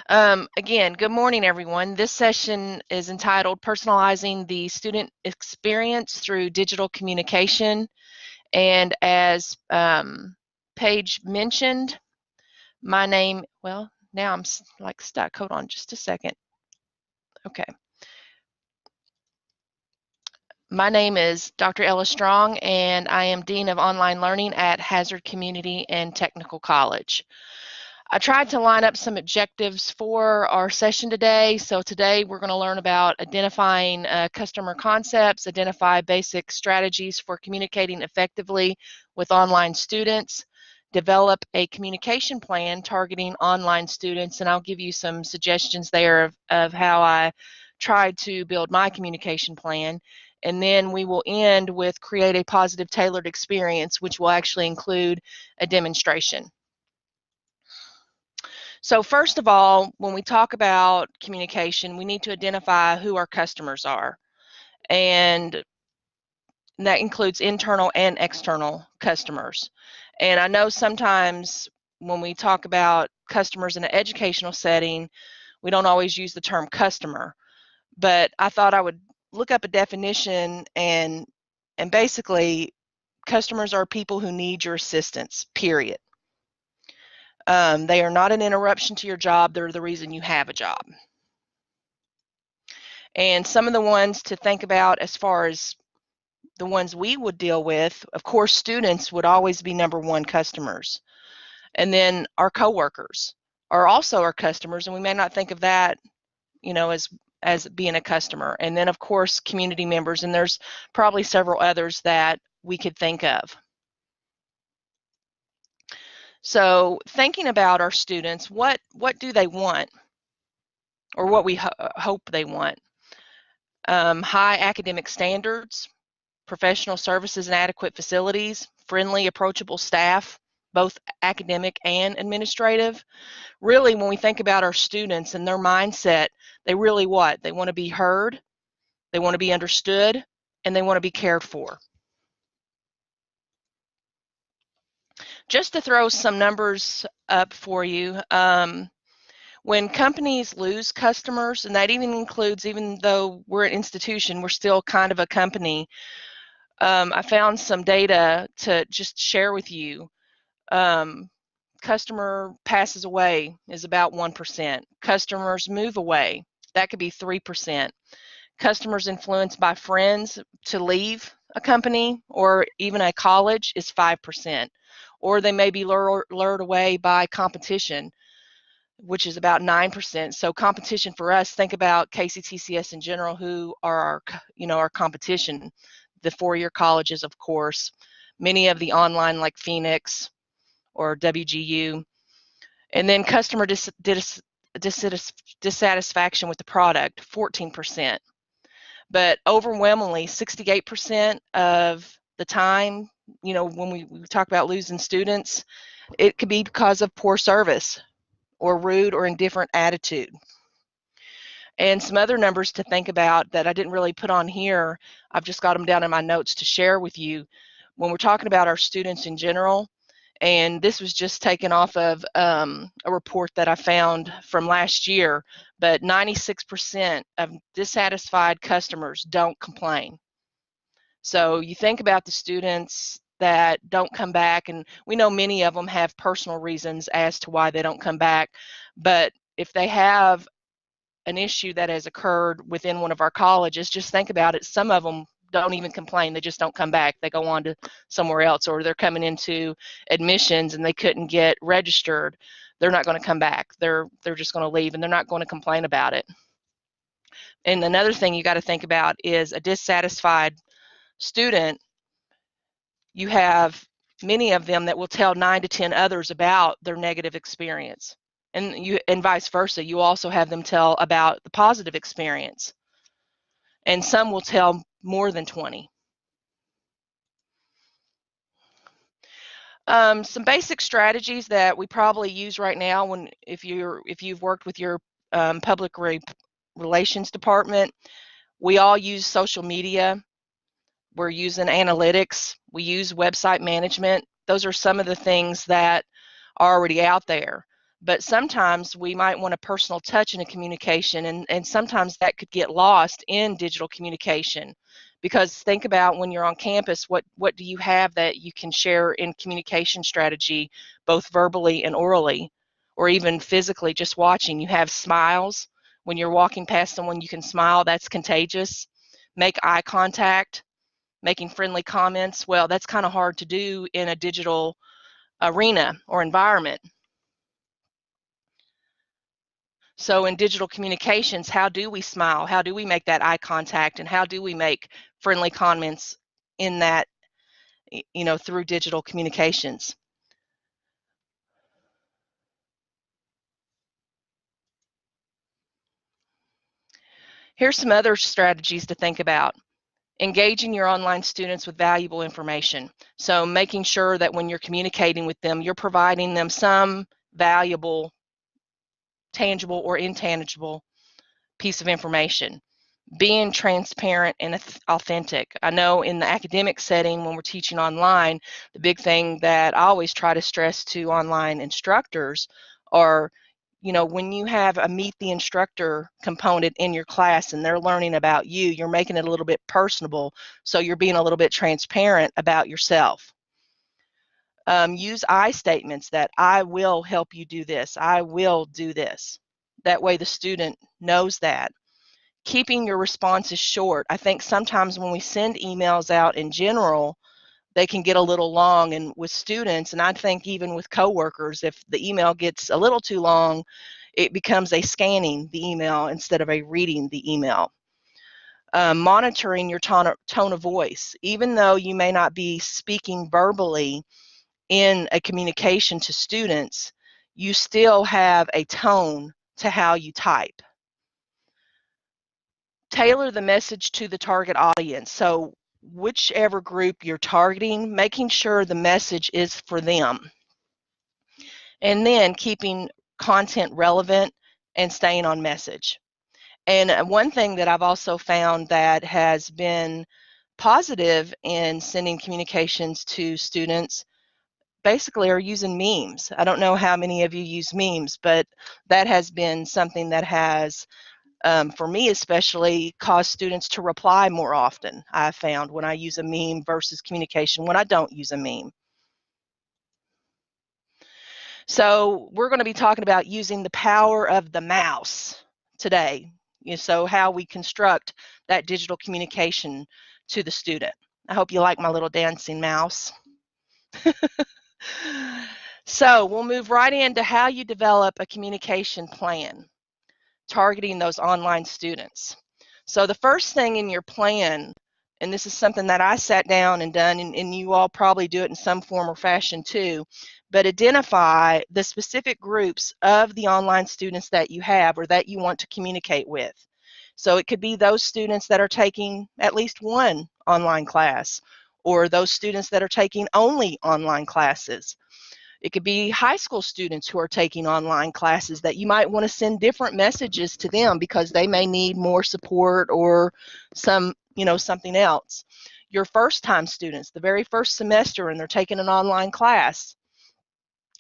Again, good morning, everyone. This session is entitled Personalizing the Student Experience Through Digital Communication. And as Paige mentioned, my name, well, now I'm like stuck. Hold on just a second. Okay. My name is Dr. Ella Strong, and I am Dean of Online Learning at Hazard Community and Technical College. I tried to line up some objectives for our session today. So today we're going to learn about identifying customer concepts, identify basic strategies for communicating effectively with online students, develop a communication plan targeting online students, and I'll give you some suggestions there of how I tried to build my communication plan. And then we will end with create a positive tailored experience, which will actually include a demonstration. So first of all, when we talk about communication, we need to identify who our customers are. And that includes internal and external customers. And I know sometimes when we talk about customers in an educational setting, we don't always use the term customer. But I thought I would look up a definition, and basically customers are people who need your assistance, period. They are not an interruption to your job. They're the reason you have a job. And some of the ones to think about as far as the ones we would deal with, of course, students would always be number one customers. And then our coworkers are also our customers, and we may not think of that, as being a customer. And then, of course, community members, and there's probably several others that we could think of. So thinking about our students, what do they want, or what we hope they want? High academic standards, professional services and adequate facilities, friendly, approachable staff, both academic and administrative. Really, when we think about our students and their mindset, they really what? They want to be heard, they want to be understood, and they want to be cared for. Just to throw some numbers up for you, when companies lose customers, and that even includes, even though we're an institution, we're still kind of a company. I found some data to just share with you. Customer passes away is about 1%. Customers move away, that could be 3%. Customers influenced by friends to leave a company or even a college is 5%. Or they may be lured away by competition, which is about 9%. So competition for us, think about KCTCS in general, who are our competition. The four-year colleges, of course, many of the online like Phoenix or WGU, and then customer dissatisfaction with the product, 14%. But overwhelmingly, 68% of the time, when we talk about losing students, it could be because of poor service or rude or indifferent attitude. And some other numbers to think about that I didn't really put on here, I've just got them down in my notes to share with you. When we're talking about our students in general, and this was just taken off of a report that I found from last year, but 96% of dissatisfied customers don't complain. So you think about the students that don't come back, and we know many of them have personal reasons as to why they don't come back, but if they have an issue that has occurred within one of our colleges, just think about it. Some of them don't even complain. They just don't come back. They go on to somewhere else, or they're coming into admissions and they couldn't get registered. They're not going to come back. They're just going to leave, and they're not going to complain about it. And another thing you got to think about is a dissatisfied student. You have many of them that will tell 9 to 10 others about their negative experience. And vice versa, you also have them tell about the positive experience. And some will tell more than 20. Some basic strategies that we probably use right now if you've worked with your public relations department, we all use social media. We're using analytics. We use website management. Those are some of the things that are already out there. but sometimes we might want a personal touch in a communication, and sometimes that could get lost in digital communication. Because think about when you're on campus, what do you have that you can share in communication strategy, both verbally and orally, or even physically, just watching? You have smiles. When you're walking past someone, you can smile. That's contagious. Make eye contact, making friendly comments. Well, that's kind of hard to do in a digital arena or environment. So in digital communications, how do we smile? How do we make that eye contact? And how do we make friendly comments in that, through digital communications? Here's some other strategies to think about. Engaging your online students with valuable information. So making sure that when you're communicating with them, you're providing them some valuable, tangible or intangible piece of information. Being transparent and authentic. I know in the academic setting, when we're teaching online, the big thing that I always try to stress to online instructors are, when you have a meet the instructor component in your class and they're learning about you, you're making it a little bit personable, so you're being a little bit transparent about yourself. Use I statements that I will help you do this, I will do this. That way the student knows that. Keeping your responses short. I think sometimes when we send emails out in general, they can get a little long, and with students, and I think even with coworkers, if the email gets a little too long, it becomes a scanning the email instead of a reading the email. Monitoring your tone of voice. Even though you may not be speaking verbally in a communication to students, you still have a tone to how you type. Tailor the message to the target audience. So whichever group you're targeting, making sure the message is for them. And then keeping content relevant and staying on message. And one thing that I've also found that has been positive in sending communications to students basically are using memes. I don't know how many of you use memes, but that has been something that has for me especially, cause students to reply more often, I've found, when I use a meme versus communication when I don't use a meme. So we're going to be talking about using the power of the mouse today. So how we construct that digital communication to the student. I hope you like my little dancing mouse. So we'll move right into how you develop a communication plan, targeting those online students. So the first thing in your plan, and this is something that I sat down and done, and you all probably do it in some form or fashion too, but identify the specific groups of the online students that you have or that you want to communicate with. So it could be those students that are taking at least one online class, or those students that are taking only online classes. It could be high school students who are taking online classes that you might want to send different messages to them because they may need more support or something else. Your first time students, the very first semester, and they're taking an online class.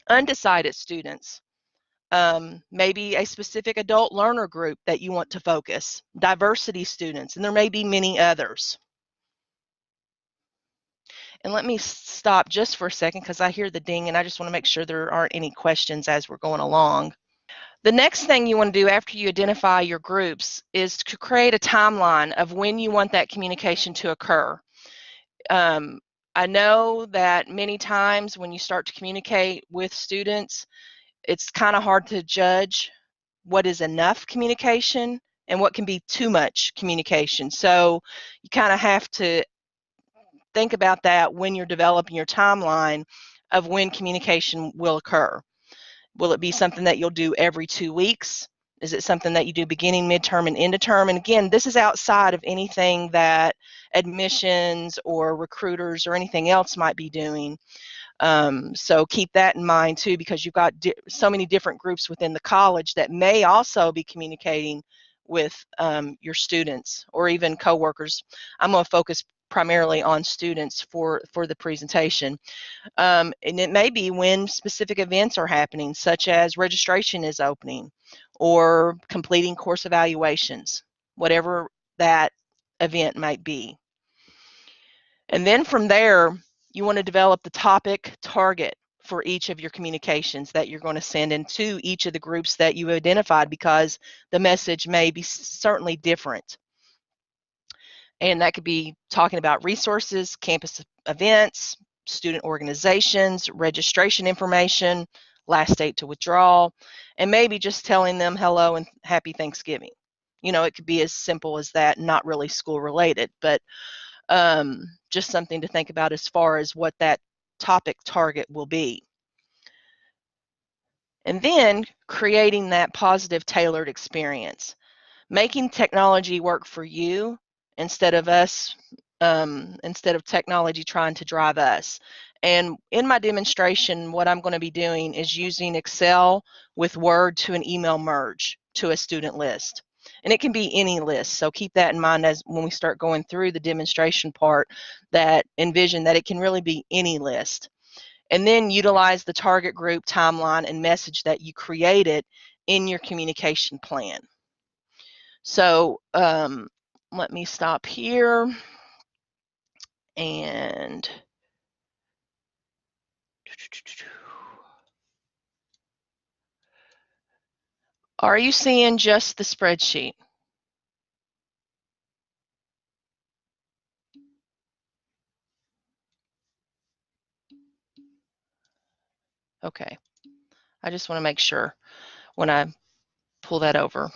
Undecided students, maybe a specific adult learner group that you want to focus. Diversity students, and there may be many others. And let me stop just for a second because I hear the ding and I just want to make sure there aren't any questions as we're going along. The next thing you want to do after you identify your groups is to create a timeline of when you want that communication to occur. I know that many times when you start to communicate with students, it's kind of hard to judge what is enough communication and what can be too much communication. So you kind of have to think about that when you're developing your timeline of when communication will occur. Will it be something that you'll do every 2 weeks? Is it something that you do beginning, midterm, and end of term? And again, this is outside of anything that admissions or recruiters or anything else might be doing. So keep that in mind too, because you've got so many different groups within the college that may also be communicating with your students or even coworkers. I'm going to focus primarily on students for the presentation. And it may be when specific events are happening, such as registration is opening or completing course evaluations, whatever that event might be. And then from there, you want to develop the topic target for each of your communications that you're going to send into each of the groups that you identified, because the message may be certainly different. And that could be talking about resources, campus events, student organizations, registration information, last date to withdraw, and maybe just telling them hello and happy Thanksgiving. It could be as simple as that, not really school related, but just something to think about as far as what that topic target will be. And then creating that positive tailored experience, making technology work for you instead of technology trying to drive us. And in my demonstration, what I'm going to be doing is using Excel with Word to an email merge to a student list. And it can be any list, so keep that in mind as when we start going through the demonstration part, that envision that it can really be any list. And then utilize the target group, timeline, and message that you created in your communication plan. So let me stop here and are you seeing just the spreadsheet? Okay, I just want to make sure when I pull that over.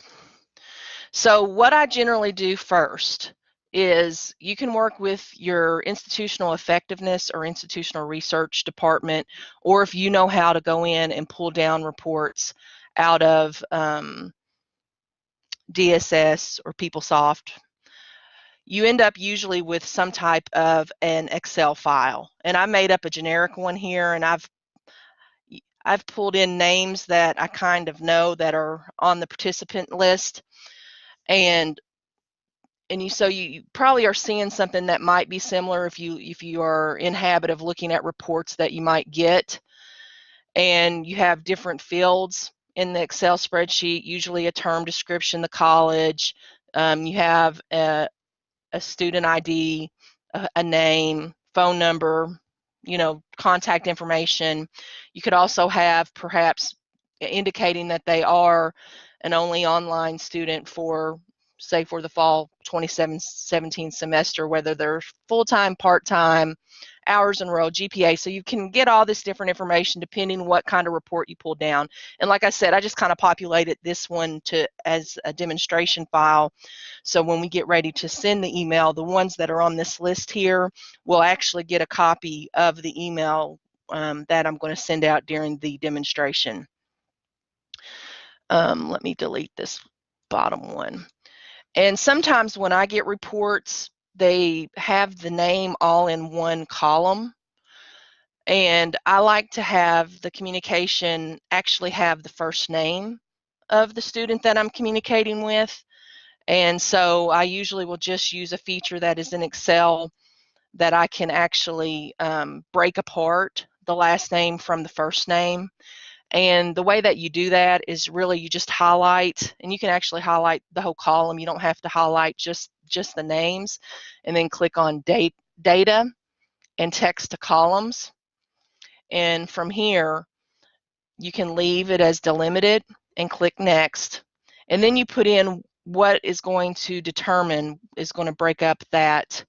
So what I generally do first is you can work with your institutional effectiveness or institutional research department, or if you know how to go in and pull down reports out of DSS or PeopleSoft, you end up usually with some type of an Excel file. And I made up a generic one here, and I've pulled in names that I kind of know that are on the participant list, and so you probably are seeing something that might be similar if you are in habit of looking at reports that you might get, and you have different fields in the Excel spreadsheet, usually a term description, the college, you have a student ID, a name, phone number, contact information. You could also have perhaps indicating that they are an only online student for, say, for the fall 2017 semester, whether they're full-time, part-time, hours enrolled, GPA. So you can get all this different information depending what kind of report you pull down. And like I said, I just kind of populated this one as a demonstration file. So when we get ready to send the email, the ones that are on this list here will actually get a copy of the email that I'm going to send out during the demonstration. Let me delete this bottom one. And sometimes when I get reports, they have the name all in one column. And I like to have the communication actually have the first name of the student that I'm communicating with. And so I usually will just use a feature that is in Excel that I can actually break apart the last name from the first name. And the way that you do that is really you just highlight, and you can actually highlight the whole column. You don't have to highlight just the names, and then click on data and text to columns. And from here, you can leave it as delimited and click next. And then you put in what is going to determine, is going to break up that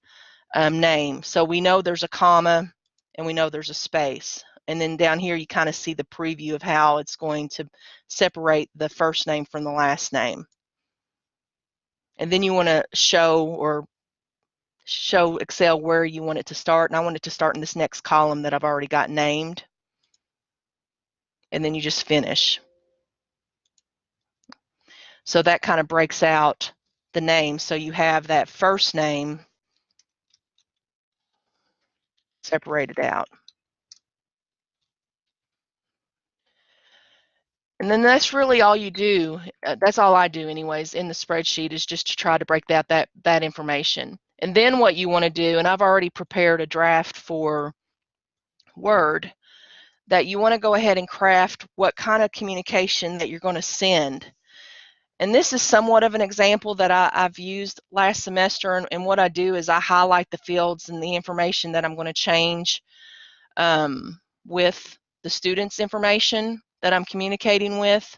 name. So we know there's a comma and we know there's a space. And then down here you kind of see the preview of how it's going to separate the first name from the last name. And then you want to show Excel where you want it to start. And I want it to start in this next column that I've already got named. And then you just finish. So that kind of breaks out the name. So you have that first name separated out. And then that's really all you do. That's all I do anyways in the spreadsheet, is just to try to break that information. And then what you want to do, and I've already prepared a draft for Word, that you want to go ahead and craft what kind of communication that you're going to send. And this is somewhat of an example that I've used last semester, and what I do is I highlight the fields and the information that I'm going to change with the students' information that I'm communicating with.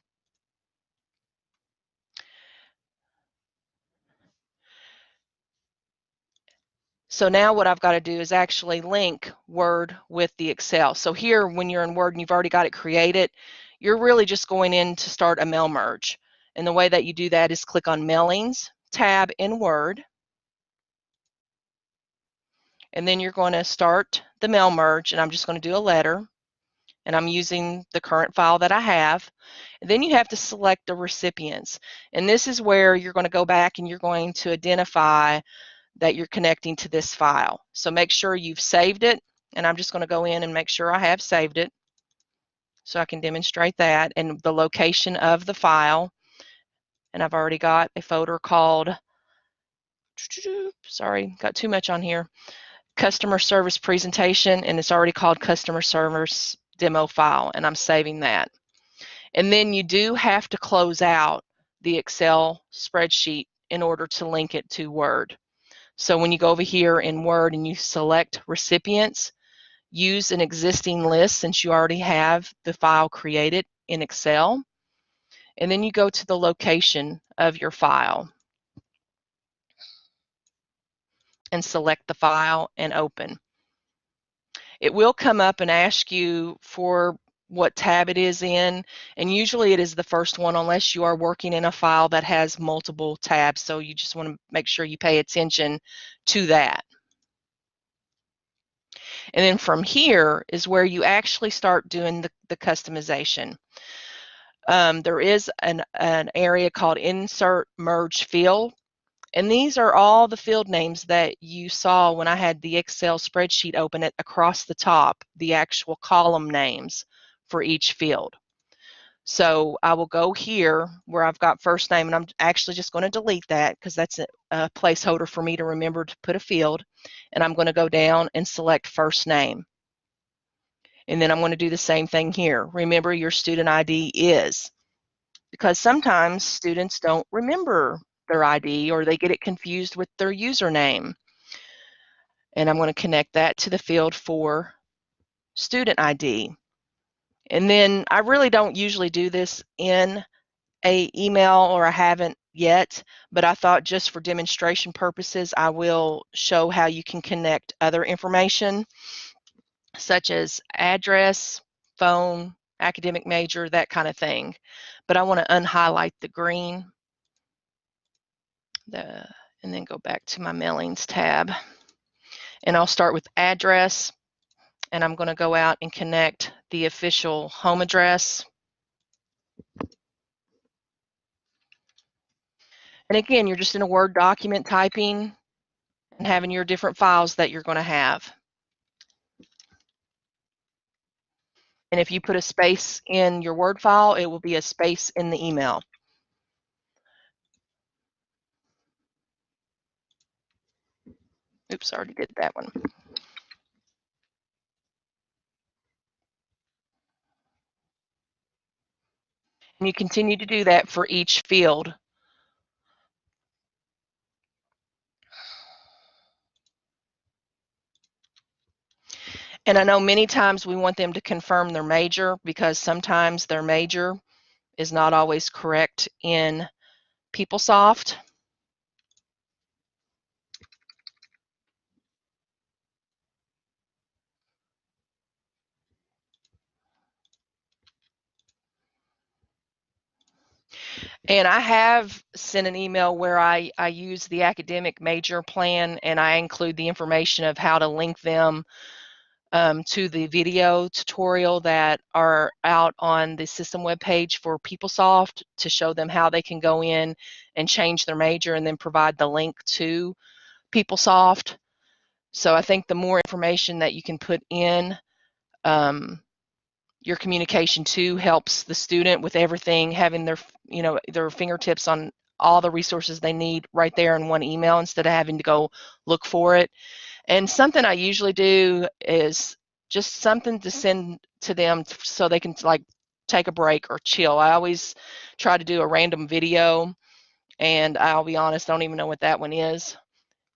So now what I've got to do is actually link Word with the Excel. So here, when you're in Word and you've already got it created, you're really just going in to start a mail merge. And the way that you do that is click on Mailings tab in Word. And then you're going to start the mail merge, and I'm just going to do a letter. And I'm using the current file that I have. And then you have to select the recipients. And this is where you're going to go back and you're going to identify that you're connecting to this file. So make sure you've saved it, and I'm just going to go in and make sure I have saved it so I can demonstrate that and the location of the file. And I've already got a folder called, sorry, got too much on here, Customer Service Presentation, and it's already called Customer Service Demo File, and I'm saving that. And then you do have to close out the Excel spreadsheet in order to link it to Word. So when you go over here in Word and you select recipients, use an existing list since you already have the file created in Excel. And then you go to the location of your file and select the file and open. It will come up and ask you for what tab it is in, and usually it is the first one unless you are working in a file that has multiple tabs, so you just want to make sure you pay attention to that. And then from here is where you actually start doing the customization. There is an area called Insert Merge Field, and these are all the field names that you saw when I had the Excel spreadsheet open it across the top, the actual column names for each field. So I will go here where I've got first name, and I'm actually just going to delete that because that's a placeholder for me to remember to put a field. And I'm going to go down and select first name. And then I'm going to do the same thing here. Remember your student ID is, because sometimes students don't remember their ID or they get it confused with their username. And I'm going to connect that to the field for student ID. And then I really don't usually do this in a email, or I haven't yet, but I thought just for demonstration purposes, I will show how you can connect other information such as address, phone, academic major, that kind of thing. But I want to unhighlight the green and then go back to my mailings tab. And I'll start with address, and I'm going to go out and connect the official home address. And again, you're just in a Word document typing and having your different files that you're going to have. And if you put a space in your Word file, it will be a space in the email. Oops, I already did that one. And you continue to do that for each field. And I know many times we want them to confirm their major because sometimes their major is not always correct in PeopleSoft. And I have sent an email where I use the academic major plan, and I include the information of how to link them to the video tutorial that are out on the system webpage for PeopleSoft to show them how they can go in and change their major and then provide the link to PeopleSoft. So I think the more information that you can put in your communication to helps the student with everything, having their, their fingertips on all the resources they need right there in one email instead of having to go look for it. And something I usually do is just something to send to them so they can like take a break or chill. I always try to do a random video, and I'll be honest, I don't even know what that one is.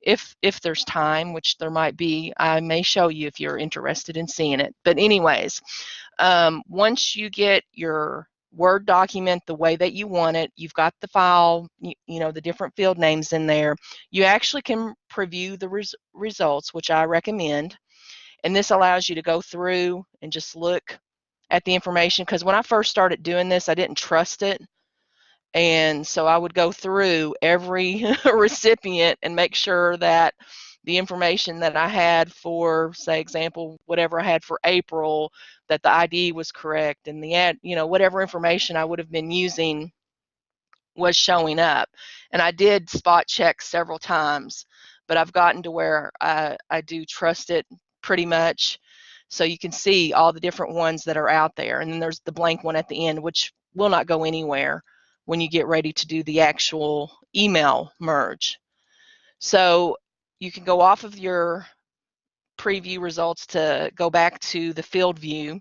If there's time, which there might be, I may show you if you're interested in seeing it. But anyways, once you get your Word document the way that you want it, you've got the file, you know, the different field names in there, you actually can preview the results, which I recommend. And this allows you to go through and just look at the information, because when I first started doing this, I didn't trust it. And so I would go through every recipient and make sure that the information that I had for, say, example, whatever I had for April, that the ID was correct, and the ad, you know, whatever information I would have been using was showing up. And I did spot check several times, but I've gotten to where I do trust it pretty much. So you can see all the different ones that are out there. And then there's the blank one at the end, which will not go anywhere when you get ready to do the actual email merge. So you can go off of your preview results to go back to the field view.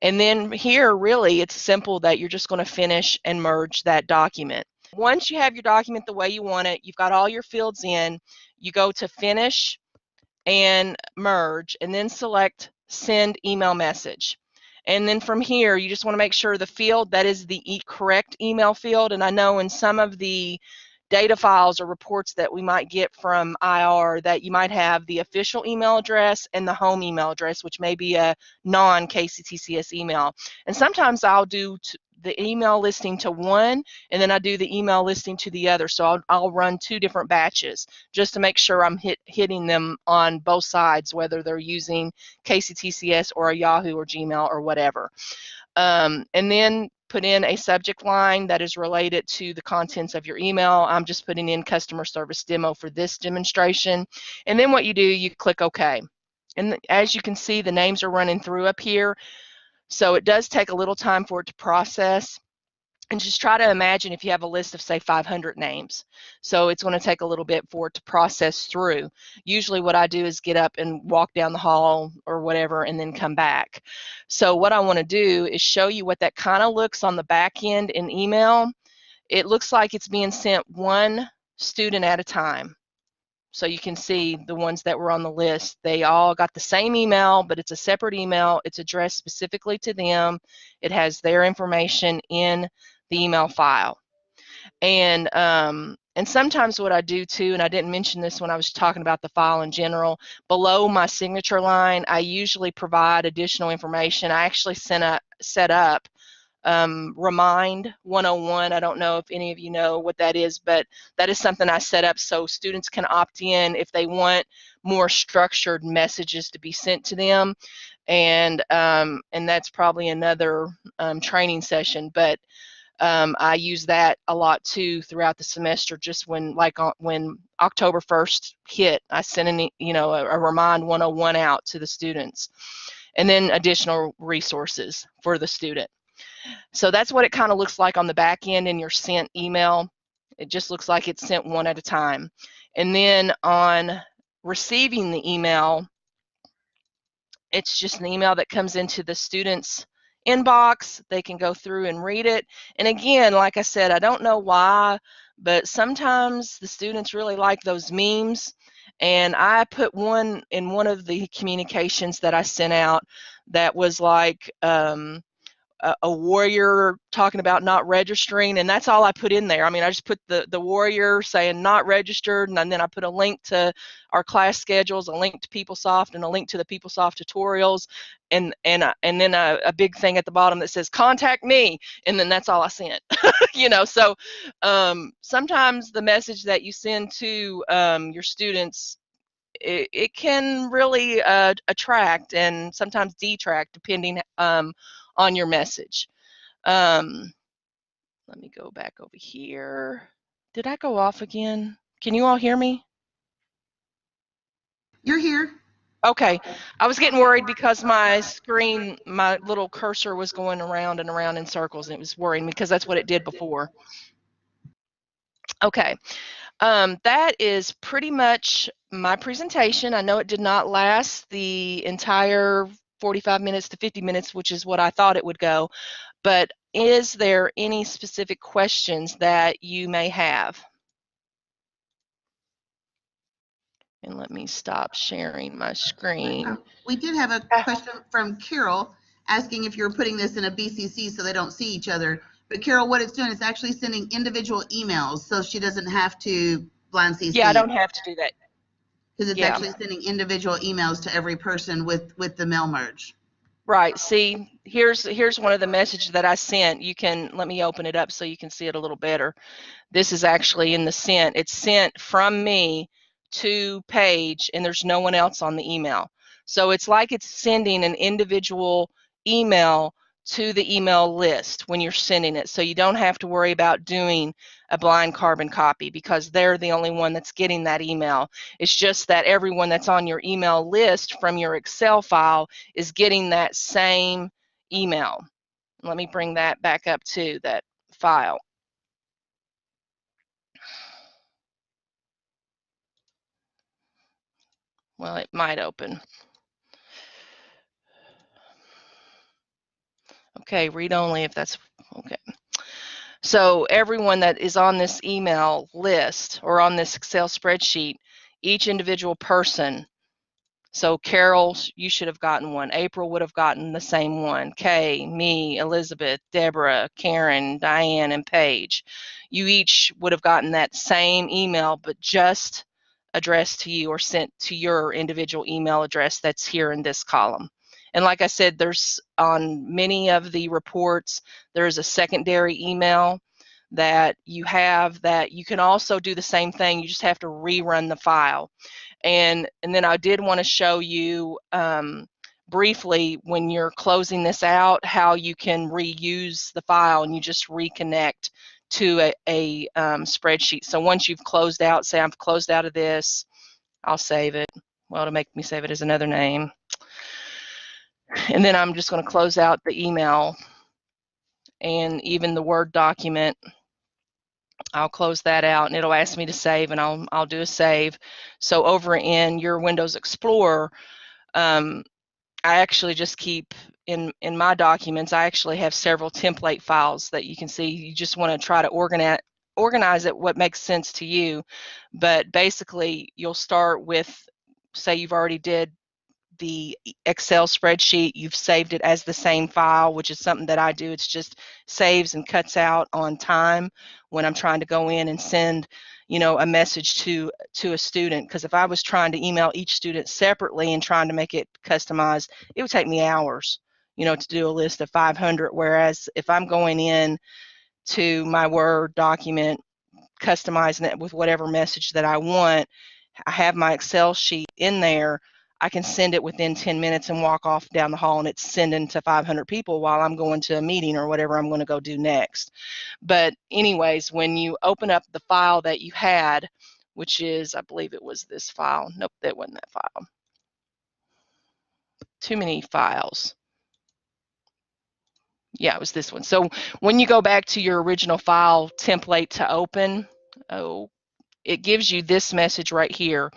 And then here, really, it's simple that you're just going to finish and merge that document. Once you have your document the way you want it, you've got all your fields in, you go to finish and merge, and then select send email message. And then from here, you just want to make sure the field that is the correct email field. And I know in some of the data files or reports that we might get from IR that you might have the official email address and the home email address, which may be a non-KCTCS email. And sometimes I'll do the email listing to one, and then I do the email listing to the other. So I'll run two different batches just to make sure I'm hitting them on both sides, whether they're using KCTCS or a Yahoo or Gmail or whatever. And then put in a subject line that is related to the contents of your email. I'm just putting in customer service demo for this demonstration. And then what you do, you click OK. And as you can see, the names are running through up here. So it does take a little time for it to process. And just try to imagine if you have a list of, say, 500 names. So it's going to take a little bit for it to process through. Usually what I do is get up and walk down the hall or whatever and then come back. So what I want to do is show you what that kind of looks on the back end in email. It looks like it's being sent one student at a time. So you can see the ones that were on the list, they all got the same email, but it's a separate email. It's addressed specifically to them. It has their information in the email file. And sometimes what I do too, and I didn't mention this when I was talking about the file in general, below my signature line, I usually provide additional information. I actually set up Remind 101. I don't know if any of you know what that is, but that is something I set up so students can opt in if they want more structured messages to be sent to them. And that's probably another training session, but I use that a lot too throughout the semester. Just when, like, when October 1st hit, I sent a Remind 101 out to the students, and then additional resources for the student. So that's what it kind of looks like on the back end in your sent email. It just looks like it's sent one at a time. And then on receiving the email, it's just an email that comes into the student's inbox. They can go through and read it. And again, like I said, I don't know why, but sometimes the students really like those memes. And I put one in one of the communications that I sent out that was like, a warrior talking about not registering, and that's all I put in there. I mean, I just put the warrior saying not registered, and then I put a link to our class schedules, a link to PeopleSoft, and a link to the PeopleSoft tutorials, and then a big thing at the bottom that says contact me, and then that's all I sent. So sometimes the message that you send to your students, it can really attract and sometimes detract depending on your message. Let me go back over here. Did I go off again? Can you all hear me? You're here. Okay. I was getting worried because my screen, my little cursor was going around and around in circles, and it was worrying me because that's what it did before. Okay. That is pretty much my presentation. I know it did not last the entire 45 minutes to 50 minutes, which is what I thought it would go, but is there any specific questions that you may have? And let me stop sharing my screen. We did have a question from Carol asking if you're putting this in a BCC so they don't see each other. But Carol, what it's doing is actually sending individual emails so she doesn't have to blind CC. Yeah, I don't have to do that. Because it's actually sending individual emails to every person with the mail merge. Right. See, here's one of the messages that I sent. You can, let me open it up so you can see it a little better. This is actually in the sent. It's sent from me to Paige, and there's no one else on the email. So it's like it's sending an individual email to the email list when you're sending it. So you don't have to worry about doing a blind carbon copy because they're the only one that's getting that email. It's just that everyone that's on your email list from your Excel file is getting that same email. Let me bring that back up to that file. Well, it might open. Okay, read only if that's okay. So everyone that is on this email list or on this Excel spreadsheet, each individual person, so Carol, you should have gotten one. April would have gotten the same one. Kay, me, Elizabeth, Deborah, Karen, Diane, and Paige. You each would have gotten that same email, but just addressed to you or sent to your individual email address that's here in this column. And like I said, there's on many of the reports, there's a secondary email that you have that you can also do the same thing. You just have to rerun the file. And then I did want to show you briefly when you're closing this out how you can reuse the file and you just reconnect to a spreadsheet. So once you've closed out, say I've closed out of this, I'll save it. Well, to make me save it as another name. And then I'm just going to close out the email and even the Word document. I'll close that out and it'll ask me to save, and I'll do a save. So over in your Windows Explorer, I actually just keep in my documents, I actually have several template files that you can see. You just want to try to organize it what makes sense to you. But basically, you'll start with, say you've already did the Excel spreadsheet, you've saved it as the same file, which is something that I do. It's just saves and cuts out on time when I'm trying to go in and send, you know, a message to a student. Because if I was trying to email each student separately and trying to make it customized, it would take me hours, you know, to do a list of 500. Whereas if I'm going in to my Word document, customizing it with whatever message that I want, I have my Excel sheet in there. I can send it within 10 minutes and walk off down the hall and it's sending to 500 people while I'm going to a meeting or whatever I'm going to go do next. But anyways, when you open up the file that you had, which is, I believe it was this file. Nope, that wasn't that file. Too many files. Yeah, it was this one. So when you go back to your original file template to open, it gives you this message right here.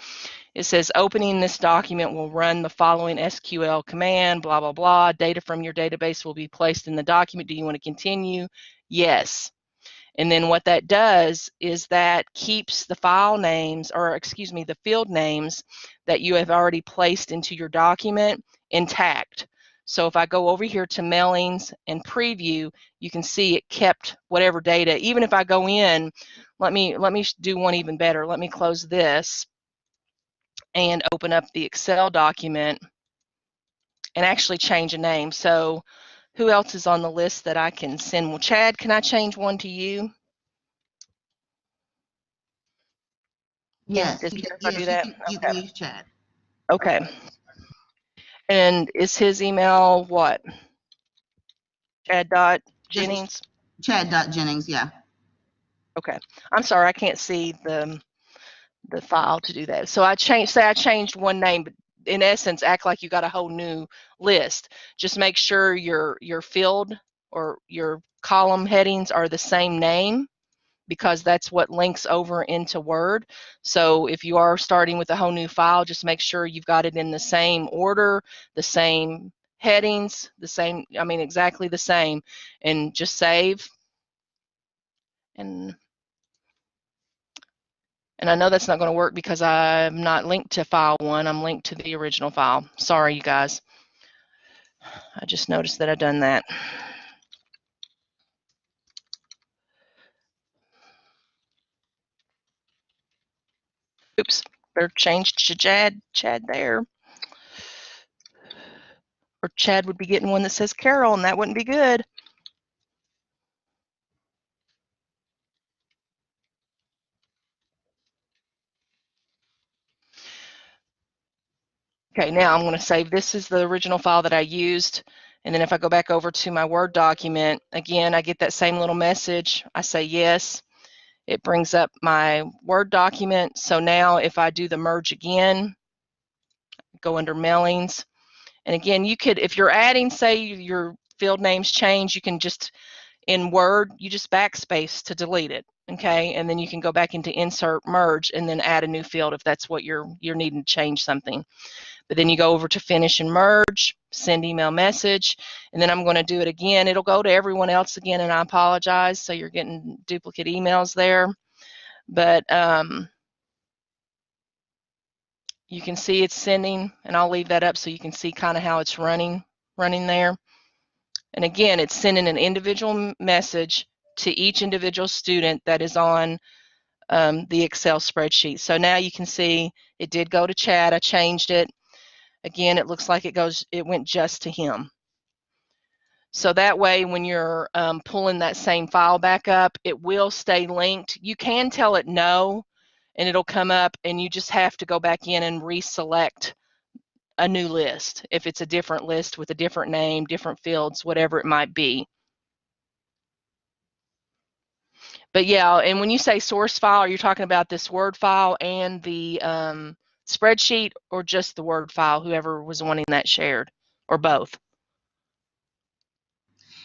It says opening this document will run the following SQL command, blah, blah, blah. Data from your database will be placed in the document. Do you want to continue? Yes. And then what that does is that keeps the file names, or excuse me, the field names that you have already placed into your document intact. So if I go over here to mailings and preview, you can see it kept whatever data. Even if I go in, let me do one even better. Let me close this and open up the Excel document and actually change a name. So who else is on the list that I can send? Well, Chad, can I change one to you? Yes, Does you it can, care if I do yes, that? you can use Chad. Okay. And is his email what? Just Chad.Jennings? Chad.Jennings, yeah. Okay. I'm sorry, I can't see the file to do that. So I changed one name, but in essence, act like you got a whole new list. Just make sure your field or your column headings are the same name, because that's what links over into Word. So if you are starting with a whole new file, just make sure you've got it in the same order, the same headings, the same, I mean, exactly the same, and just save. And I know that's not going to work because I'm not linked to file 1. I'm linked to the original file. Sorry, you guys. I just noticed that I've done that. Oops, better change to Chad there. Or Chad would be getting one that says Carol, and that wouldn't be good. Okay, now I'm going to save this as the original file that I used. And then if I go back over to my Word document, again, I get that same little message. I say yes. It brings up my Word document. So now if I do the merge again, go under mailings. And again, you could, if you're adding, say your field names change, you can just, in Word, you just backspace to delete it. Okay, and then you can go back into insert merge and then add a new field if that's what you're needing to change something. But then you go over to finish and merge, send email message, and then I'm going to do it again. It'll go to everyone else again, and I apologize. So you're getting duplicate emails there. But you can see it's sending, and I'll leave that up so you can see kind of how it's running there. And again, it's sending an individual message to each individual student that is on the Excel spreadsheet. So now you can see it did go to Chad. I changed it. Again, it looks like it went just to him. So that way, when you're pulling that same file back up, it will stay linked. You can tell it no, and it'll come up, and you just have to go back in and reselect a new list if it's a different list with a different name, different fields, whatever it might be. But yeah, and when you say source file, are you talking about this Word file and the spreadsheet, or just the Word file, whoever was wanting that shared, or both?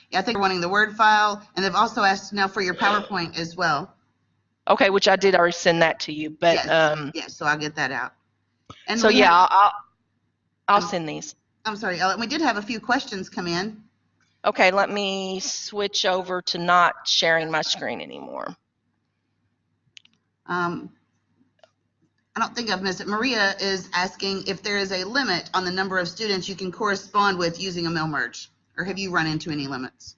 Yeah, I think they're wanting the Word file, and they've also asked now for your PowerPoint as well. Okay, which I did already send that to you, but yes, yes, so I'll get that out. And so yeah, I'll send these. I'm sorry, Ellen, we did have a few questions come in. Okay, let me switch over to not sharing my screen anymore. I don't think I've missed it. Maria is asking if there is a limit on the number of students you can correspond with using a mail merge, or have you run into any limits?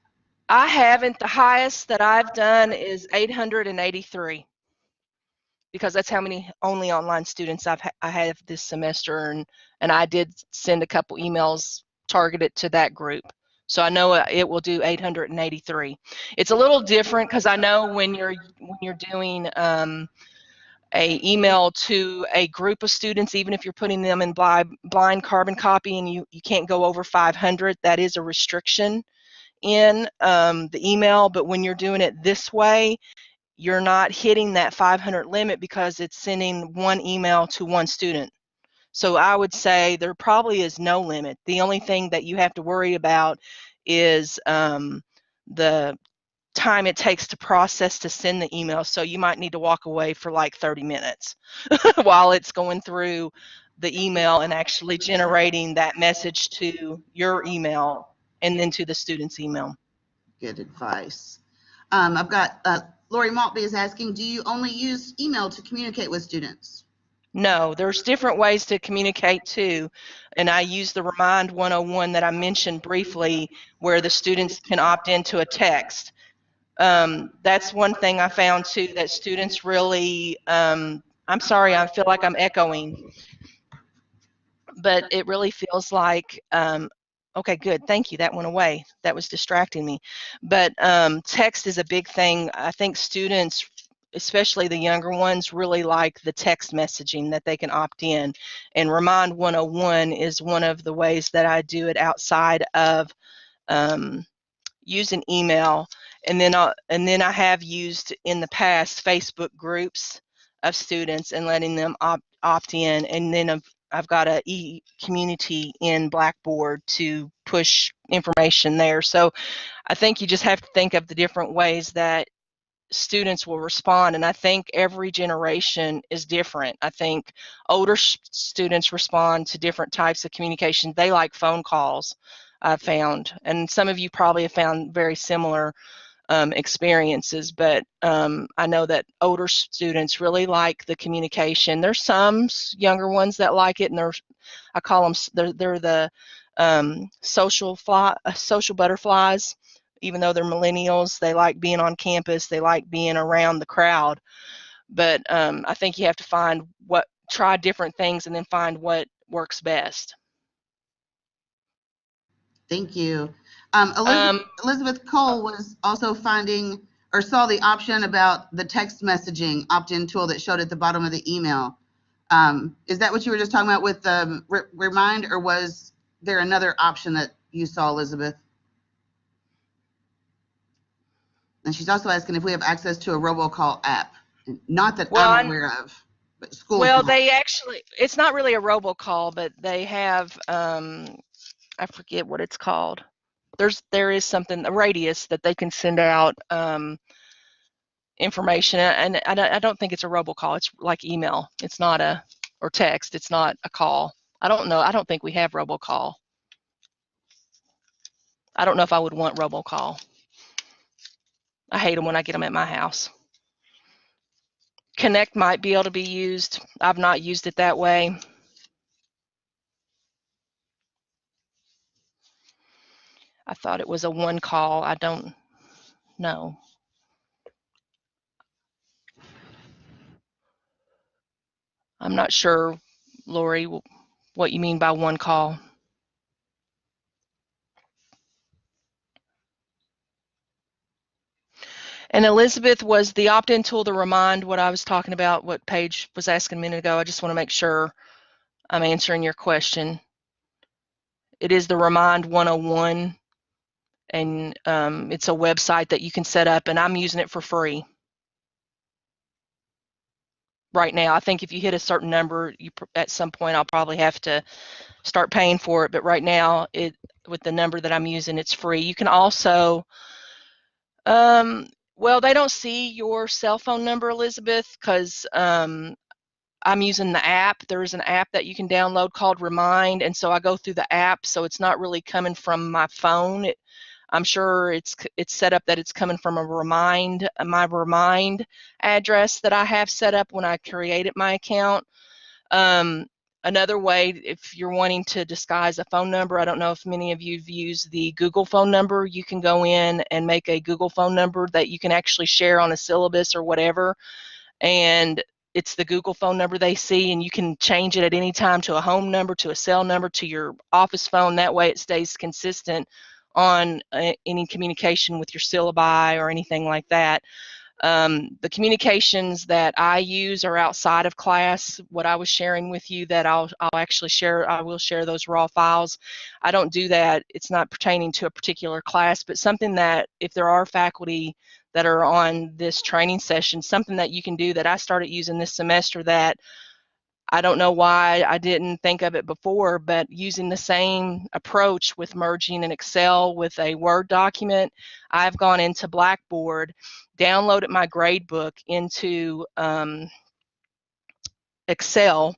I haven't. The highest that I've done is 883, because that's how many only online students I have this semester, and I did send a couple emails targeted to that group. So I know it will do 883. It's a little different because I know when you're doing a email to a group of students, even if you're putting them in blind carbon copy and you can't go over 500, that is a restriction in the email. But when you're doing it this way, you're not hitting that 500 limit because it's sending one email to one student. So I would say there probably is no limit. The only thing that you have to worry about is the time it takes to process to send the email. So you might need to walk away for like 30 minutes while it's going through the email and actually generating that message to your email and then to the student's email. Good advice. I've got Lori Maltby is asking, do you only use email to communicate with students? No, there's different ways to communicate too. And I use the Remind 101 that I mentioned briefly, where the students can opt into a text. That's one thing I found too, that students really, I'm sorry, I feel like I'm echoing, but it really feels like, okay, good, thank you, that went away. That was distracting me. But text is a big thing. I think students, especially the younger ones, really like the text messaging that they can opt in. And Remind 101 is one of the ways that I do it outside of using email. And then I have used in the past Facebook groups of students and letting them opt in. And then I've got a e-community in Blackboard to push information there. So I think you just have to think of the different ways that students will respond. And I think every generation is different. I think older students respond to different types of communication. They like phone calls, I've found, and some of you probably have found very similar experiences, but I know that older students really like the communication. There's some younger ones that like it, and I call them, they're the social butterflies. Even though they're millennials, they like being on campus, they like being around the crowd. But I think you have to try different things and then find what works best. Thank you. Um, Elizabeth Cole was also finding or saw the option about the text messaging opt-in tool that showed at the bottom of the email. Is that what you were just talking about with Remind, or was there another option that you saw, Elizabeth? And she's also asking if we have access to a robocall app. Not that well, I'm aware of, but schools well, don't. they actually, it's not really a robocall, but they have, I forget what it's called. There is something, a radius that they can send out information, and I don't think it's a robocall. It's like email. It's not or text. It's not a call. I don't know. I don't think we have robocall. I don't know if I would want robocall. I hate them when I get them at my house. Connect might be able to be used. I've not used it that way. I thought it was a one call. I don't know. I'm not sure, Lori, what you mean by one call. And Elizabeth, was the opt-in tool to remind what I was talking about, what Paige was asking a minute ago? I just want to make sure I'm answering your question. It is the Remind 101, and it's a website that you can set up, and I'm using it for free right now. I think if you hit a certain number, at some point I'll probably have to start paying for it, but right now, with the number that I'm using, it's free. You can also, well, they don't see your cell phone number, Elizabeth, because I'm using the app. There's an app that you can download called Remind, and so I go through the app, so it's not really coming from my phone. I'm sure it's set up that it's coming from my Remind address that I have set up when I created my account. Another way, if you're wanting to disguise a phone number, I don't know if many of you've used the Google phone number. You can go in and make a Google phone number that you can actually share on a syllabus or whatever, and it's the Google phone number they see, and you can change it at any time to a home number, to a cell number, to your office phone. That way it stays consistent on any communication with your syllabi or anything like that. The communications that I use are outside of class. What I was sharing with you, that I'll actually share, I will share those raw files. I don't do that. It's not pertaining to a particular class, but something that if there are faculty that are on this training session, something that you can do that I started using this semester that I don't know why I didn't think of it before, but using the same approach with merging an Excel with a Word document, I've gone into Blackboard, downloaded my gradebook into Excel,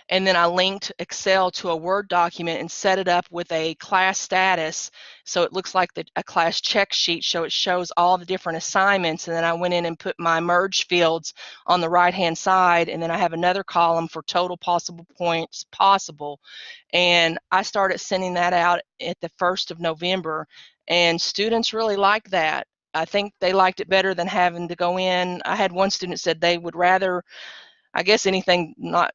and then I linked Excel to a Word document and set it up with a class status, so it looks like a class check sheet, so it shows all the different assignments, and then I went in and put my merge fields on the right-hand side, and then I have another column for total possible points possible, and I started sending that out at the 1st of November, and students really like that. I think they liked it better than having to go in. I had one student said they would rather, I guess, anything, not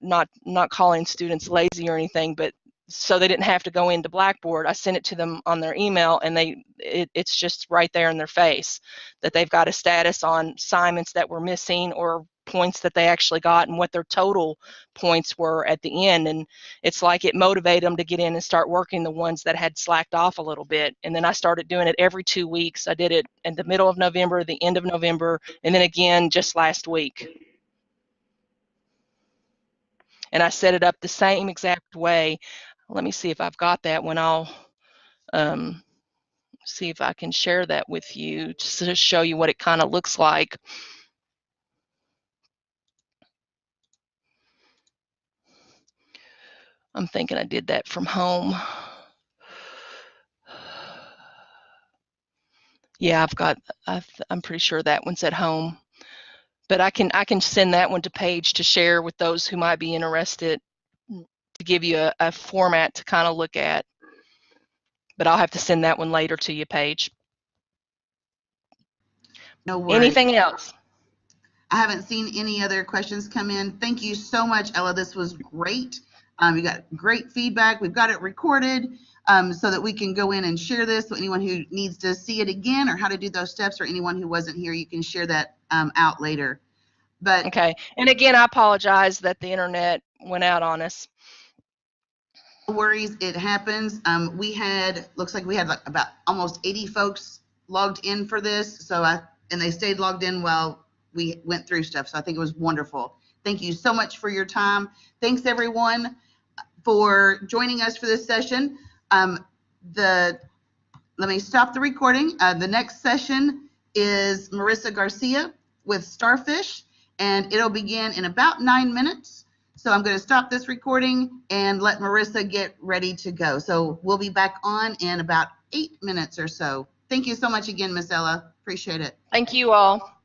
calling students lazy or anything, but so they didn't have to go into Blackboard. I sent it to them on their email, and it's just right there in their face that they've got a status on assignments that were missing or points that they actually got and what their total points were at the end. And it's like it motivated them to get in and start working the ones that had slacked off a little bit. And then I started doing it every 2 weeks. I did it in the middle of November, the end of November, and then again just last week. And I set it up the same exact way. Let me see if I've got that one all see if I can share that with you just to show you what it kind of looks like. I'm thinking I did that from home. Yeah, I'm pretty sure that one's at home. But I can send that one to Paige to share with those who might be interested, to give you a format to kind of look at. But I'll have to send that one later to you, Paige. No worries. Anything else? I haven't seen any other questions come in. Thank you so much, Ella. This was great. You got great feedback. We've got it recorded so that we can go in and share this. So anyone who needs to see it again or how to do those steps, or anyone who wasn't here, you can share that out later. But okay. And again, I apologize that the internet went out on us. No worries, it happens. Looks like we had like about almost 80 folks logged in for this. And they stayed logged in while we went through stuff. So I think it was wonderful. Thank you so much for your time. Thanks everyone for joining us for this session. Let me stop the recording. The next session is Marissa Garcia with Starfish, and it'll begin in about 9 minutes. So I'm going to stop this recording and let Marissa get ready to go. So we'll be back on in about 8 minutes or so. Thank you so much again, Miss Ella. Appreciate it. Thank you all.